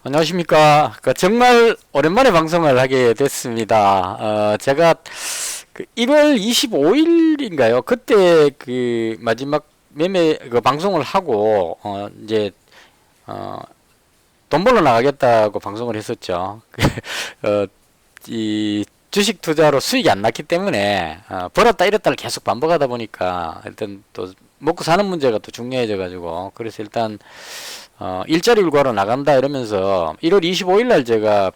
안녕하십니까. 정말 오랜만에 방송을 하게 됐습니다. 제가 1월 25일인가요? 그때 마지막 매매 방송을 하고, 어, 돈 벌러 나가겠다고 방송을 했었죠. 어, 이 주식 투자로 수익이 안 났기 때문에, 벌었다 잃었다를 계속 반복하다 보니까, 일단 또 먹고 사는 문제가 또 중요해져 가지고, 그래서 일단 일자리 일과로 나간다 이러면서 1월 25일 날 제가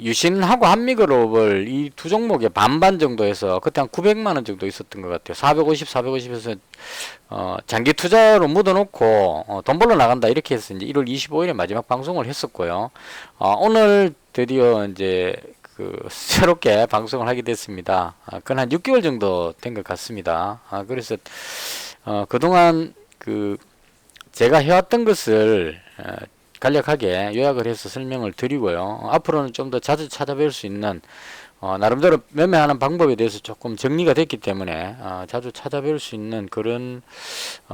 유신하고 한미그룹을 이 두 종목에 반반 정도 해서 그때 한 900만 원 정도 있었던 것 같아요. 450, 450에서 장기 투자로 묻어놓고 돈 벌러 나간다 이렇게 해서 이제 1월 25일에 마지막 방송을 했었고요. 오늘 드디어 이제 새롭게 방송을 하게 됐습니다. 그건 한 6개월 정도 된 것 같습니다. 그래서 그동안 제가 해왔던 것을 간략하게 요약을 해서 설명을 드리고요. 앞으로는 좀 더 자주 찾아뵐 수 있는 나름대로 매매하는 방법에 대해서 조금 정리가 됐기 때문에 자주 찾아뵐 수 있는 그런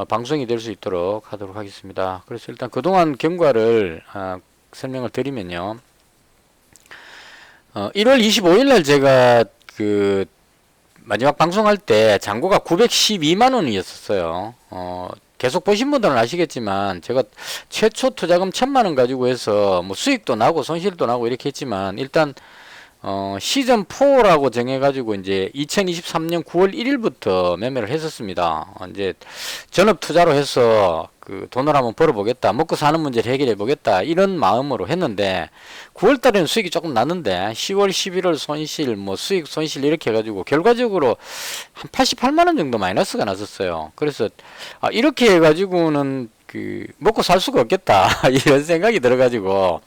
방송이 될 수 있도록 하도록 하겠습니다. 그래서 일단 그동안 경과를 설명을 드리면요. 1월 25일 날 제가 마지막 방송할 때 잔고가 912만 원이었어요. 계속 보신 분들은 아시겠지만 제가 최초 투자금 1000만 원 가지고 해서 뭐 수익도 나고 손실도 나고 이렇게 했지만 일단 시즌 4라고 정해가지고 이제 2023년 9월 1일부터 매매를 했었습니다. 이제 전업 투자로 해서 돈을 한번 벌어보겠다, 먹고 사는 문제를 해결해 보겠다 이런 마음으로 했는데 9월 달에는 수익이 조금 났는데 10월, 11월 손실, 뭐 수익 손실 이렇게 해가지고 결과적으로 한 88만 원 정도 마이너스가 났었어요. 그래서 이렇게 해가지고는 먹고 살 수가 없겠다 이런 생각이 들어가지고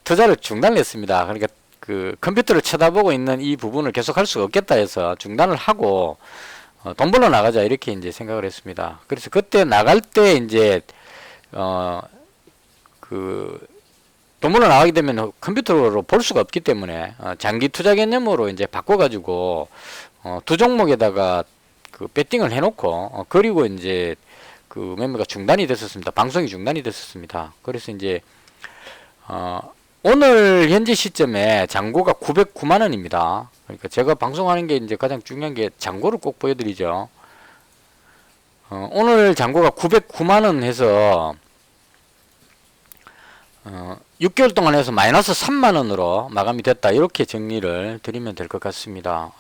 투자를 중단했습니다. 그러니까 컴퓨터를 쳐다보고 있는 이 부분을 계속 할 수가 없겠다 해서 중단을 하고 돈 벌러 나가자 이렇게 이제 생각을 했습니다. 그래서 그때 나갈 때 이제 돈 벌러 나가게 되면 컴퓨터로 볼 수가 없기 때문에 장기 투자 개념으로 이제 바꿔가지고 두 종목에다가 배팅을 해놓고 그리고 이제 매매가 중단이 됐었습니다. 방송이 중단이 됐었습니다. 그래서 이제 오늘 현재 시점에 잔고가 909만 원입니다. 그러니까 제가 방송하는 게 이제 가장 중요한 게 잔고를 꼭 보여드리죠. 오늘 잔고가 909만 원 해서 6개월 동안 해서 마이너스 3만 원으로 마감이 됐다. 이렇게 정리를 드리면 될 것 같습니다.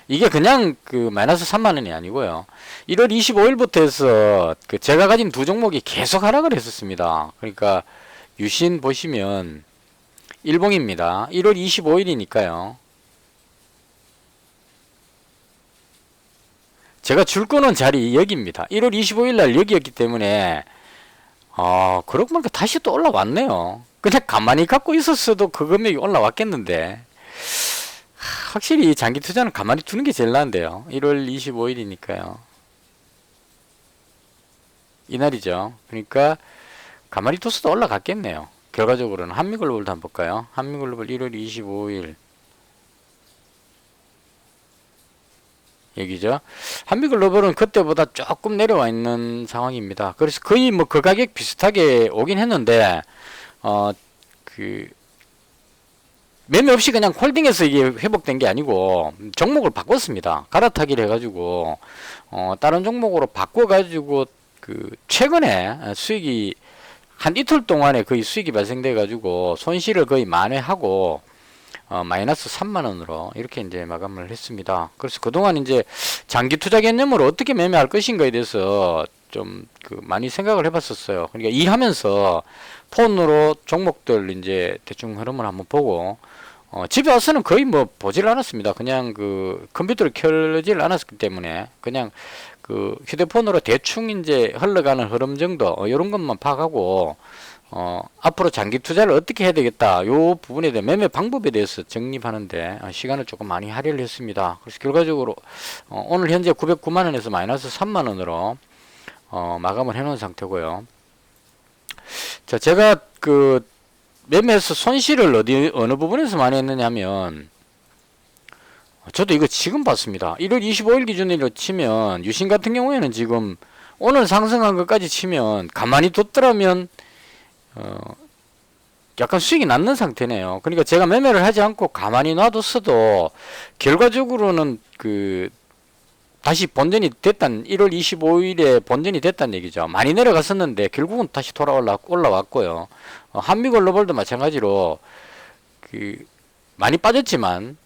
이게 그냥 마이너스 3만 원이 아니고요. 1월 25일부터 해서 제가 가진 두 종목이 계속 하락을 했었습니다. 그러니까 유신 보시면 일봉입니다. 1월 25일이니까요. 제가 줄 거는 자리 여기입니다. 1월 25일 날 여기였기 때문에 그러고 보니까 다시 또 올라왔네요. 그냥 가만히 갖고 있었어도 그 금액이 올라왔겠는데 확실히 장기 투자는 가만히 두는 게 제일 나은데요. 1월 25일이니까요. 이날이죠. 그러니까 가만히 뒀어도 올라갔겠네요. 결과적으로는 한미글로벌도 한번 볼까요? 한미글로벌 1월 25일 여기죠. 한미글로벌은 그때보다 조금 내려와 있는 상황입니다. 그래서 거의 뭐 그 가격 비슷하게 오긴 했는데 매매 없이 그냥 홀딩해서 이게 회복된 게 아니고 종목을 바꿨습니다. 갈아타기를 해가지고 다른 종목으로 바꿔가지고 최근에 수익이 한 이틀 동안에 거의 수익이 발생돼 가지고 손실을 거의 만회하고 마이너스 3만 원으로 이렇게 이제 마감을 했습니다. 그래서 그동안 이제 장기 투자 개념으로 어떻게 매매할 것인가에 대해서 좀 많이 생각을 해봤었어요. 그러니까 일하면서 폰으로 종목들 이제 대충 흐름을 한번 보고 집에 와서는 거의 뭐 보질 않았습니다. 그냥 컴퓨터를 켜질 않았기 때문에 그냥 휴대폰으로 대충 이제 흘러가는 흐름 정도 이런 것만 파악하고 앞으로 장기 투자를 어떻게 해야 되겠다 요 부분에 대한 매매 방법에 대해서 정립하는데 시간을 조금 많이 할애를 했습니다. 그래서 결과적으로 오늘 현재 909만 원에서 마이너스 3만 원으로 마감을 해 놓은 상태고요. 자, 제가 매매에서 손실을 어느 부분에서 많이 했느냐 하면 저도 이거 지금 봤습니다. 1월 25일 기준으로 치면 유신 같은 경우에는 지금 오늘 상승한 것까지 치면 가만히 뒀더라면 어, 약간 수익이 낮는 상태네요. 그러니까 제가 매매를 하지 않고 가만히 놔뒀어도 결과적으로는 그 다시 본전이 됐단 1월 25일에 본전이 됐단 얘기죠. 많이 내려갔었는데 결국은 다시 올라왔고요. 한미글로벌도 마찬가지로 그 많이 빠졌지만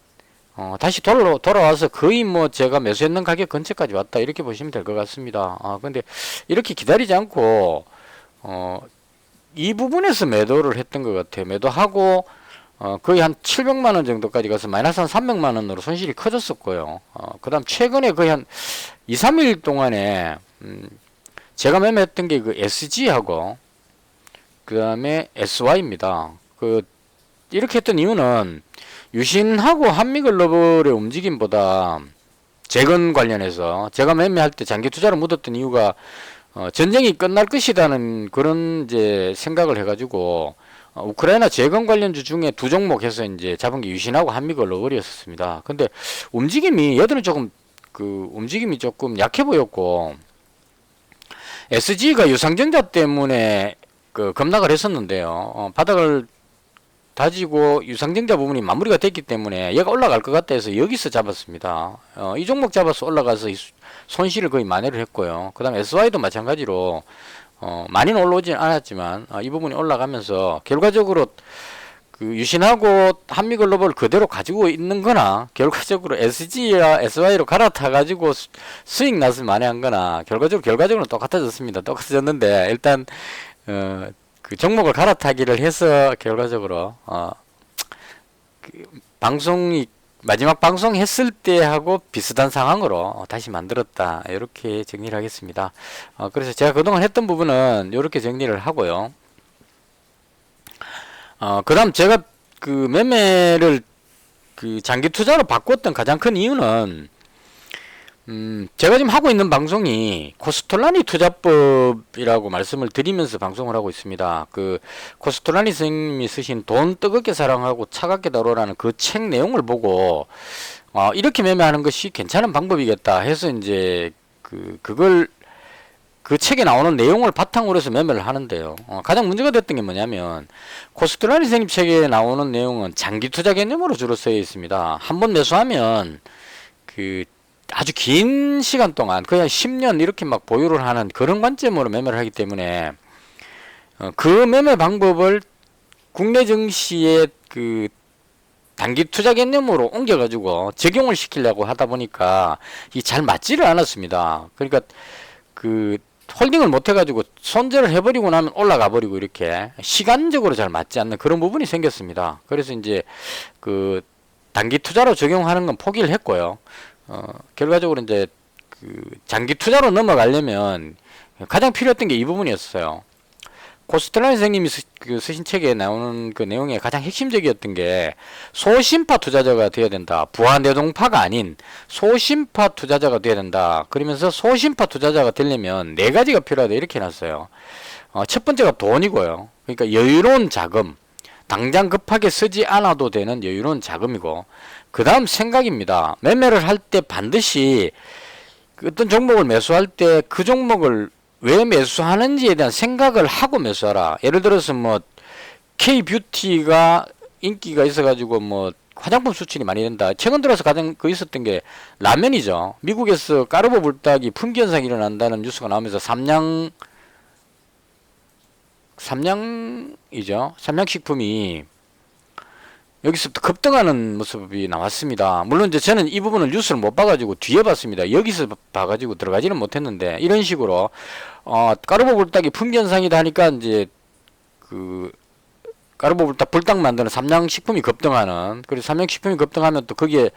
다시 돌아와서 거의 뭐 제가 매수했는 가격 근처까지 왔다 이렇게 보시면 될 것 같습니다. 근데 이렇게 기다리지 않고 이 부분에서 매도를 했던 것 같아요. 매도하고 거의 한 700만원 정도까지 가서 마이너스 한 300만원으로 손실이 커졌었고요. 그 다음 최근에 거의 한 2, 3일 동안에 제가 매매했던 게 그 SG하고 그 다음에 SY입니다. 이렇게 했던 이유는 유신하고 한미글로벌의 움직임보다 재건 관련해서 제가 매매할 때 장기 투자를 묻었던 이유가 전쟁이 끝날 것이라는 그런 이제 생각을 해가지고 우크라이나 재건 관련주 중에 두 종목 해서 이제 잡은 게 유신하고 한미글로벌이었습니다. 근데 얘들은 조금 움직임이 조금 약해 보였고 SG가 유상증자 때문에 급락을 했었는데요. 바닥을 다지고 유상증자 부분이 마무리가 됐기 때문에 얘가 올라갈 것 같다 해서 여기서 잡았습니다. 이 종목 잡아서 올라가서 손실을 거의 만회를 했고요. 그 다음 SY도 마찬가지로 많이는 올라오진 않았지만 이 부분이 올라가면서 결과적으로 유신하고 한미글로벌 그대로 가지고 있는 거나 결과적으로 SG와 SY로 갈아타 가지고 수익 낫을 만회한 거나 결과적으로는 똑같아졌습니다. 똑같아졌는데 일단 그 종목을 갈아타기를 해서 결과적으로 마지막 방송 했을 때하고 비슷한 상황으로 다시 만들었다 이렇게 정리를 하겠습니다. 그래서 제가 그동안 했던 부분은 이렇게 정리를 하고요. 그 다음 제가 매매를 장기 투자로 바꿨던 가장 큰 이유는 제가 지금 하고 있는 방송이 코스톨라니 투자법이라고 말씀을 드리면서 방송을 하고 있습니다. 코스톨라니 선생님이 쓰신 돈 뜨겁게 사랑하고 차갑게 다루라는 그 책 내용을 보고 이렇게 매매하는 것이 괜찮은 방법이겠다 해서 이제 그 책에 나오는 내용을 바탕으로 해서 매매를 하는데요. 가장 문제가 됐던 게 뭐냐면 코스톨라니 선생님 책에 나오는 내용은 장기 투자 개념으로 주로 쓰여 있습니다. 한번 매수하면 아주 긴 시간 동안 그냥 10년 이렇게 막 보유를 하는 그런 관점으로 매매를 하기 때문에 그 매매 방법을 국내 증시의 단기 투자 개념으로 옮겨가지고 적용을 시키려고 하다 보니까 이 잘 맞지를 않았습니다. 그러니까 홀딩을 못 해가지고 손절을 해버리고 나면 올라가 버리고 이렇게 시간적으로 잘 맞지 않는 그런 부분이 생겼습니다. 그래서 이제 단기 투자로 적용하는 건 포기를 했고요. 결과적으로 이제 장기 투자로 넘어가려면 가장 필요했던 게 이 부분이었어요. 코스텔라니 선생님이 쓰신 책에 나오는 그 내용의 가장 핵심적이었던 게 소심파 투자자가 되어야 된다. 부하내동파가 아닌 소심파 투자자가 되어야 된다. 그러면서 소심파 투자자가 되려면 네 가지가 필요하다 이렇게 해놨어요. 첫 번째가 돈이고요. 그러니까 여유로운 자금. 당장 급하게 쓰지 않아도 되는 여유로운 자금이고 그 다음 생각입니다. 매매를 할 때 반드시 어떤 종목을 매수할 때 그 종목을 왜 매수하는지에 대한 생각을 하고 매수하라. 예를 들어서 K뷰티가 인기가 있어가지고 화장품 수출이 많이 된다. 최근 들어서 가장 있었던 게 라면이죠. 미국에서 까르보 불닭이 품귀 현상이 일어난다는 뉴스가 나오면서 삼양이죠. 삼양식품이 여기서부터 급등하는 모습이 나왔습니다. 물론 이제 저는 이 부분을 뉴스를 못 봐가지고 뒤에 봤습니다. 여기서 봐가지고 들어가지는 못했는데 이런 식으로 까르보 불닭이 품귀현상이다 하니까 이제 까르보 불닭 만드는 삼양식품이 급등하는 그리고 삼양식품이 급등하면 또 거기에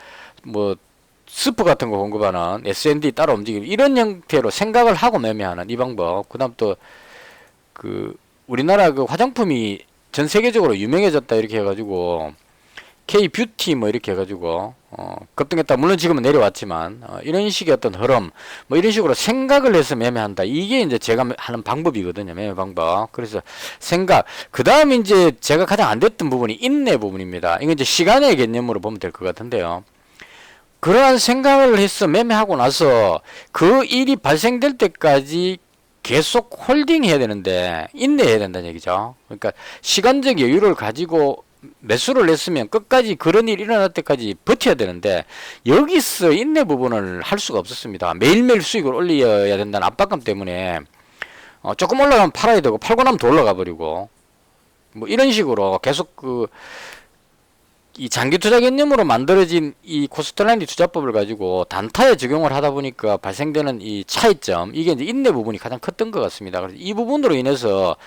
스프 같은 거 공급하는 S&D 따로 움직이고 이런 형태로 생각을 하고 매매하는 이 방법. 그 다음 또 우리나라 화장품이 전 세계적으로 유명해졌다 이렇게 해가지고 K뷰티 이렇게 해가지고 급등했다. 물론 지금은 내려왔지만 이런 식의 어떤 흐름 이런 식으로 생각을 해서 매매한다. 이게 이제 제가 하는 방법이거든요. 매매 방법. 그래서 생각. 그 다음에 이제 제가 가장 안 됐던 부분이 인내 부분입니다. 이건 이제 시간의 개념으로 보면 될 것 같은데요. 그러한 생각을 해서 매매하고 나서 그 일이 발생될 때까지 계속 홀딩 해야 되는데 인내해야 된다는 얘기죠. 그러니까 시간적 여유를 가지고 매수를 했으면 끝까지 그런 일이 일어날 때까지 버텨야 되는데 여기서 인내 부분을 할 수가 없었습니다. 매일매일 수익을 올려야 된다는 압박감 때문에 조금 올라가면 팔아야 되고 팔고 나면 더 올라가 버리고 뭐 이런 식으로 계속 이 장기 투자 개념으로 만들어진 이 코스트라인디 투자법을 가지고 단타에 적용을 하다 보니까 발생되는 이 차이점, 이게 이제 인내 부분이 가장 컸던 것 같습니다. 그래서 이 부분으로 인해서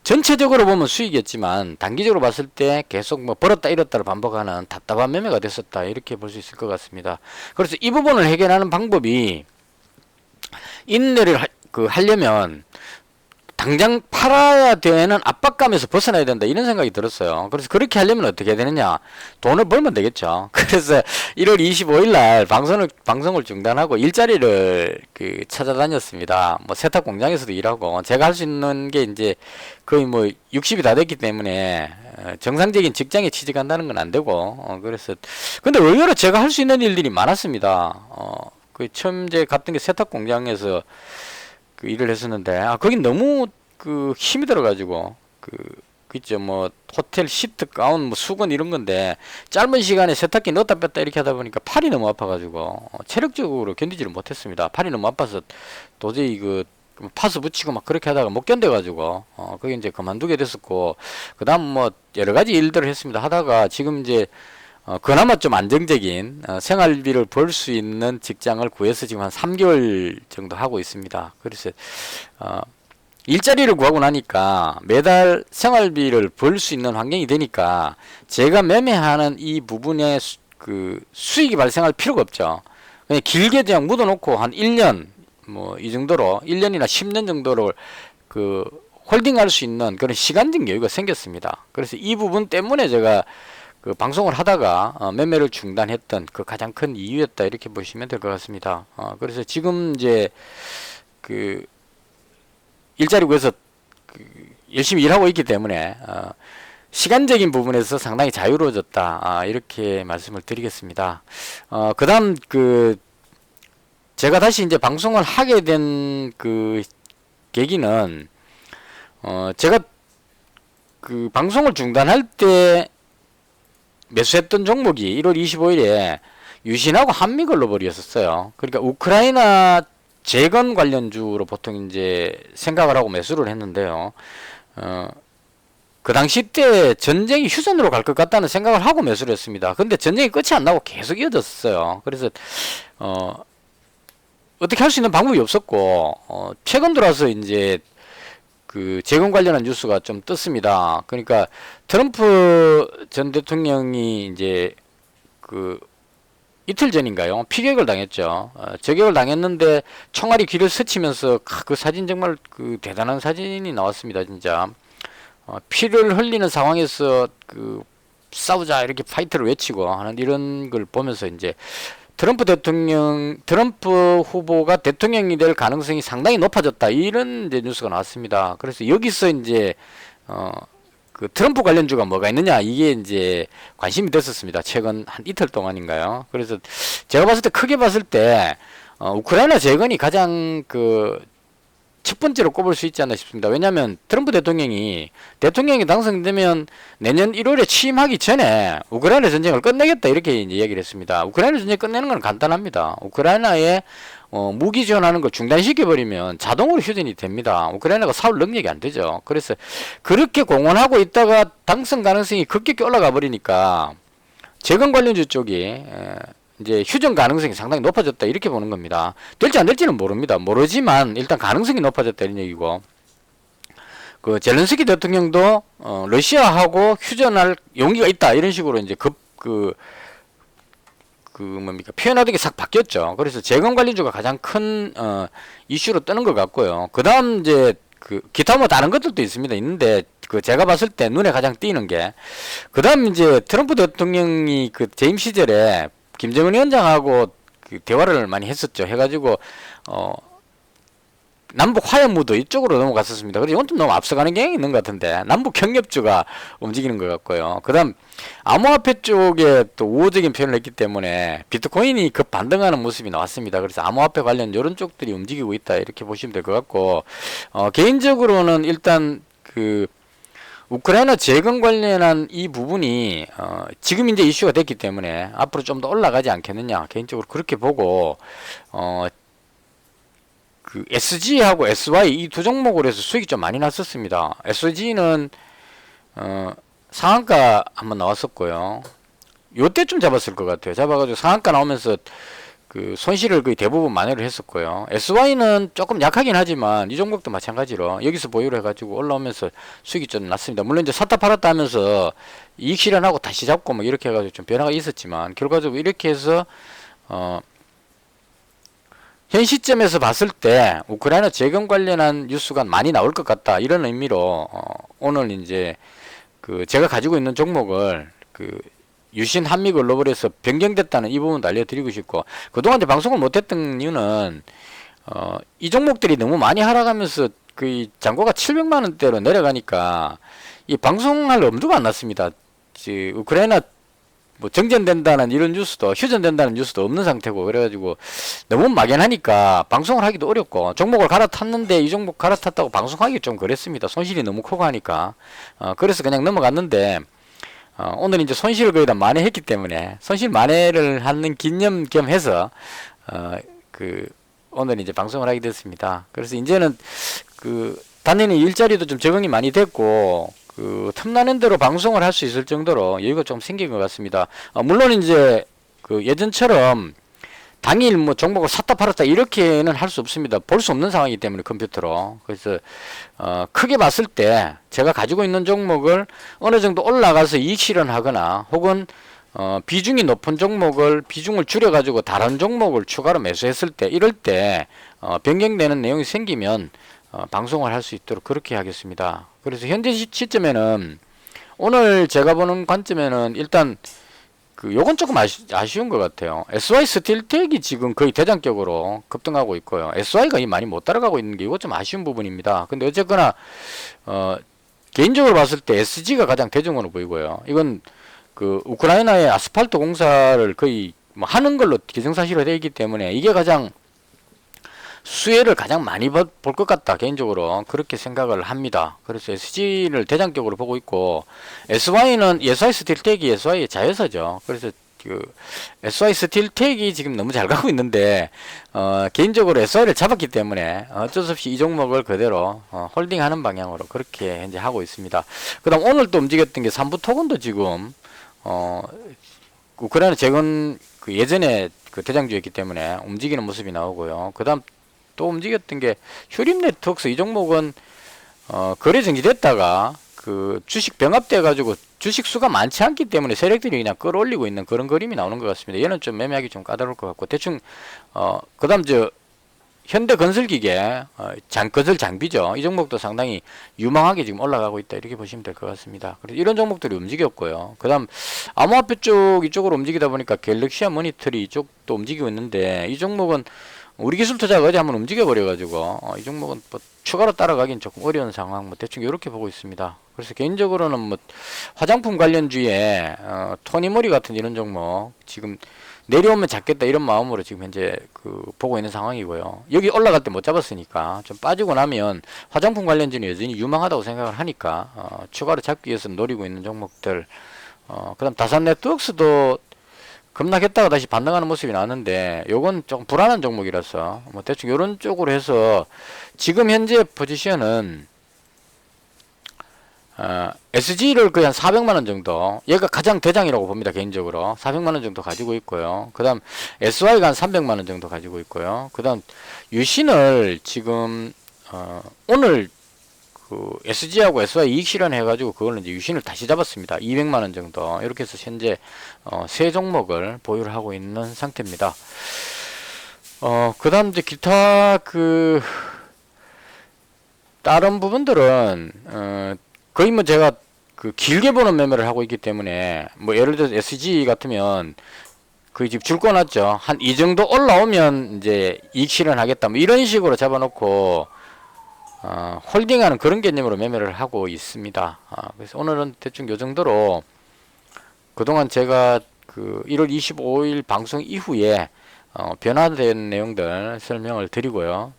전체적으로 보면 수익이었지만 단기적으로 봤을 때 계속 뭐 벌었다 잃었다를 반복하는 답답한 매매가 됐었다, 이렇게 볼 수 있을 것 같습니다. 그래서 이 부분을 해결하는 방법이 인내를 하려면 당장 팔아야 되는 압박감에서 벗어나야 된다, 이런 생각이 들었어요. 그래서 그렇게 하려면 어떻게 해야 되느냐, 돈을 벌면 되겠죠. 그래서 1월 25일 날 방송을 중단하고 일자리를 찾아다녔습니다. 뭐 세탁 공장에서도 일하고, 제가 할 수 있는 게 이제 거의 뭐 60이 다 됐기 때문에 정상적인 직장에 취직한다는 건 안 되고, 그래서 근데 의외로 제가 할 수 있는 일들이 많았습니다. 처음 제 갔던 게 세탁 공장에서 일을 했었는데, 거긴 너무 힘이 들어가지고, 있죠. 뭐, 호텔 시트, 가운, 뭐, 수건 이런 건데, 짧은 시간에 세탁기 넣었다 뺐다 이렇게 하다 보니까 팔이 너무 아파가지고, 체력적으로 견디지를 못했습니다. 팔이 너무 아파서 도저히 파스 붙이고 막 그렇게 하다가 못 견뎌가지고, 그게 이제 그만두게 됐었고, 그 다음 뭐, 여러 가지 일들을 했습니다. 하다가 지금 이제, 그나마 좀 안정적인 생활비를 벌 수 있는 직장을 구해서 지금 한 3개월 정도 하고 있습니다. 그래서 일자리를 구하고 나니까 매달 생활비를 벌 수 있는 환경이 되니까 제가 매매하는 이 부분에 수익이 발생할 필요가 없죠. 그냥 길게 그냥 묻어놓고 한 1년 뭐 이 정도로 1년이나 10년 정도를 홀딩할 수 있는 그런 시간적 여유가 생겼습니다. 그래서 이 부분 때문에 제가 방송을 하다가 매매를 중단했던 가장 큰 이유였다, 이렇게 보시면 될 것 같습니다. 그래서 지금 이제 일자리 구해서 열심히 일하고 있기 때문에 시간적인 부분에서 상당히 자유로워졌다, 이렇게 말씀을 드리겠습니다. 그 다음 제가 다시 이제 방송을 하게 된 계기는 제가 방송을 중단할 때 매수했던 종목이 1월 25일에 유신하고 한미걸로 버렸었어요. 그러니까 우크라이나 재건 관련주로 보통 이제 생각을 하고 매수를 했는데요. 그 당시 때 전쟁이 휴전으로 갈 것 같다는 생각을 하고 매수를 했습니다. 근데 전쟁이 끝이 안 나고 계속 이어졌어요. 그래서 어떻게 할 수 있는 방법이 없었고, 최근 들어서 이제 재건 관련한 뉴스가 좀 떴습니다. 그러니까 트럼프 전 대통령이 이제 이틀 전인가요? 피격을 당했죠. 저격을 당했는데 총알이 귀를 스치면서 그 사진 정말 대단한 사진이 나왔습니다. 진짜 피를 흘리는 상황에서 싸우자 이렇게 파이트를 외치고 하는 이런 걸 보면서 이제 트럼프 후보가 대통령이 될 가능성이 상당히 높아졌다, 이런 이제 뉴스가 나왔습니다. 그래서 여기서 이제 트럼프 관련주가 뭐가 있느냐, 이게 이제 관심이 됐었습니다. 최근 한 이틀 동안인가요? 그래서 제가 봤을 때, 크게 봤을 때 우크라이나 재건이 가장 첫 번째로 꼽을 수 있지 않나 싶습니다. 왜냐하면 트럼프 대통령이 당선되면 내년 1월에 취임하기 전에 우크라이나 전쟁을 끝내겠다, 이렇게 이제 얘기를 했습니다. 우크라이나 전쟁 끝내는 건 간단합니다. 우크라이나에 무기 지원하는 걸 중단시켜버리면 자동으로 휴전이 됩니다. 우크라이나가 싸울 능력이 안 되죠. 그래서 그렇게 공언하고 있다가 당선 가능성이 급격히 올라가 버리니까 재건 관련주 쪽이 이제 휴전 가능성이 상당히 높아졌다, 이렇게 보는 겁니다. 될지 안 될지는 모릅니다. 모르지만 일단 가능성이 높아졌다, 이런 얘기고, 젤렌스키 대통령도 러시아하고 휴전할 용기가 있다, 이런 식으로 이제 표현하던 게 싹 바뀌었죠. 그래서 재건 관련주가 가장 큰 이슈로 뜨는 것 같고요. 그 다음 이제 기타 뭐 다른 것들도 있는데 제가 봤을 때 눈에 가장 띄는 게, 그 다음 이제 트럼프 대통령이 재임 시절에 김정은 위원장하고 대화를 많이 했었죠. 해가지고 남북 화해무드 이쪽으로 넘어갔었습니다. 그래서 이건 좀 너무 앞서가는 경향이 있는 것 같은데 남북 협력주가 움직이는 것 같고요. 그다음 암호화폐 쪽에 또 우호적인 표현을 했기 때문에 비트코인이 급 반등하는 모습이 나왔습니다. 그래서 암호화폐 관련 이런 쪽들이 움직이고 있다 이렇게 보시면 될 것 같고 개인적으로는 일단 그 우크라이나 재건 관련한 이 부분이 지금 이제 이슈가 됐기 때문에 앞으로 좀 더 올라가지 않겠느냐 개인적으로 그렇게 보고 그 SG하고 SY 이 두 종목으로 해서 수익이 좀 많이 났었습니다. SG는 상한가 한번 나왔었고요. 요때쯤 잡았을 것 같아요. 잡아가지고 상한가 나오면서 그 손실을 거의 대부분 만회를 했었고요. SY는 조금 약하긴 하지만 이 종목도 마찬가지로 여기서 보유를 해가지고 올라오면서 수익이 좀 났습니다. 물론 이제 샀다 팔았다 하면서 이익 실현하고 다시 잡고 뭐 이렇게 해가지고 좀 변화가 있었지만 결과적으로 이렇게 해서 현 시점에서 봤을 때 우크라이나 재건 관련한 뉴스가 많이 나올 것 같다 이런 의미로 오늘 이제 그 제가 가지고 있는 종목을 그 유신 한미 글로벌에서 변경됐다는 이 부분도 알려드리고 싶고 그동안 이제 방송을 못했던 이유는 이 종목들이 너무 많이 하락하면서 그 잔고가 700만 원대로 내려가니까 이 방송할 엄두가 안 났습니다. 우크라이나 뭐 정전된다는 이런 뉴스도 휴전된다는 뉴스도 없는 상태고 그래가지고 너무 막연하니까 방송을 하기도 어렵고 종목을 갈아탔는데 이 종목 갈아탔다고 방송하기 좀 그랬습니다. 손실이 너무 크고 하니까 그래서 그냥 넘어갔는데 오늘 이제 손실을 거의 다 만회했기 때문에 손실 만회를 하는 기념 겸 해서 그 오늘 이제 방송을 하게 됐습니다. 그래서 이제는 그 다니는 일자리도 좀 적응이 많이 됐고 그 틈나는 대로 방송을 할 수 있을 정도로 여유가 좀 생긴 것 같습니다. 물론 이제 그 예전처럼 당일 뭐 종목을 샀다 팔았다 이렇게는 할 수 없습니다. 볼 수 없는 상황이기 때문에 컴퓨터로. 그래서 크게 봤을 때 제가 가지고 있는 종목을 어느 정도 올라가서 이익 실현하거나 혹은 비중이 높은 종목을 비중을 줄여 가지고 다른 종목을 추가로 매수했을 때 이럴 때 변경되는 내용이 생기면 방송을 할 수 있도록 그렇게 하겠습니다. 그래서 현재 시점에는 오늘 제가 보는 관점에는 일단 그 요건 조금 아쉬운 것 같아요. SY 스틸텍이 지금 거의 대장격으로 급등하고 있고요. SY가 많이 못 따라가고 있는 게 이거 좀 아쉬운 부분입니다. 근데 어쨌거나 개인적으로 봤을 때 SG가 가장 대중으로 보이고요. 이건 그 우크라이나의 아스팔트 공사를 거의 뭐 하는 걸로 기정사실화 되어 있기 때문에 이게 가장 수혜를 가장 많이 볼 것 같다 개인적으로 그렇게 생각을 합니다. 그래서 SG를 대장격으로 보고 있고 SY는 SY 스틸텍이 SY의 자회사죠. 그래서 그 SY 스틸텍이 지금 너무 잘 가고 있는데 개인적으로 SY를 잡았기 때문에 어쩔 수 없이 이 종목을 그대로 홀딩하는 방향으로 그렇게 현재 하고 있습니다. 그 다음 오늘 또 움직였던 게 삼부토건도 지금 우크라이나 재건 그 예전에 그 대장주였기 때문에 움직이는 모습이 나오고요. 그 다음 또 움직였던 게 휴림네트웍스 이 종목은 거래 정지됐다가 그 주식 병합돼 가지고 주식 수가 많지 않기 때문에 세력들이 그냥 끌어올리고 있는 그런 그림이 나오는 것 같습니다. 얘는 좀 매매하기 좀 까다로울 것 같고 대충 그다음 현대건설기계 건설 장비죠. 이 종목도 상당히 유망하게 지금 올라가고 있다 이렇게 보시면 될 것 같습니다. 그래서 이런 종목들이 움직였고요. 그다음 암호화폐 쪽 이쪽으로 움직이다 보니까 갤럭시아 모니터리 이쪽도 움직이고 있는데 이 종목은 우리 기술 투자가 어제 한번 움직여 버려가지고 이 종목은 뭐 추가로 따라가긴 조금 어려운 상황 뭐 대충 이렇게 보고 있습니다. 그래서 개인적으로는 뭐 화장품 관련주에 토니모리 같은 이런 종목 지금 내려오면 잡겠다 이런 마음으로 지금 현재 그 보고 있는 상황이고요. 여기 올라갈 때 못 잡았으니까 좀 빠지고 나면 화장품 관련주는 여전히 유망하다고 생각을 하니까 추가로 잡기 위해서 노리고 있는 종목들. 그다음 다산 네트워크스도 급락했다가 다시 반등하는 모습이 나왔는데 요건 조금 불안한 종목이라서 뭐 대충 요런 쪽으로 해서 지금 현재 포지션은 SG를 거의 한 400만원 정도 얘가 가장 대장이라고 봅니다. 개인적으로 400만원 정도 가지고 있고요. 그 다음 SY가 한 300만원 정도 가지고 있고요. 그 다음 유신을 지금 오늘 그 SG하고 SY 이익 실현해가지고 그걸로 이제 유신을 다시 잡았습니다. 200만원 정도 이렇게 해서 현재 세 종목을 보유를 하고 있는 상태입니다. 그 다음 이제 기타 그 다른 부분들은 거의 뭐 제가 그 길게 보는 매매를 하고 있기 때문에 뭐 예를 들어서 SG 같으면 거의 지금 줄거 놨죠. 한 이 정도 올라오면 이제 이익 실현하겠다 뭐 이런 식으로 잡아놓고 홀딩하는 그런 개념으로 매매를 하고 있습니다. 그래서 오늘은 대충 요 정도로 그동안 제가 그 1월 25일 방송 이후에 변화된 내용들 설명을 드리고요.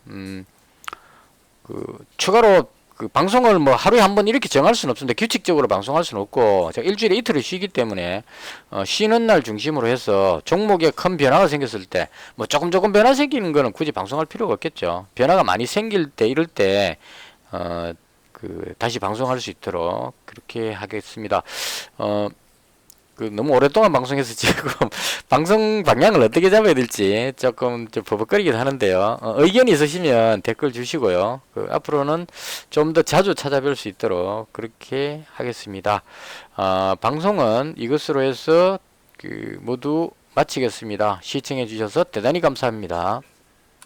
추가로 그 방송을 뭐 하루에 한 번 이렇게 정할 수는 없습니다. 규칙적으로 방송할 수는 없고 제가 일주일에 이틀을 쉬기 때문에 쉬는 날 중심으로 해서 종목에 큰 변화가 생겼을 때 뭐 조금 변화 생기는 거는 굳이 방송할 필요가 없겠죠. 변화가 많이 생길 때 이럴 때 다시 방송할 수 있도록 그렇게 하겠습니다. 너무 오랫동안 방송해서 지금 방송 방향을 어떻게 잡아야 될지 조금 좀 버벅거리긴 하는데요. 의견이 있으시면 댓글 주시고요. 앞으로는 좀 더 자주 찾아뵐 수 있도록 그렇게 하겠습니다. 방송은 이것으로 해서 모두 마치겠습니다. 시청해 주셔서 대단히 감사합니다.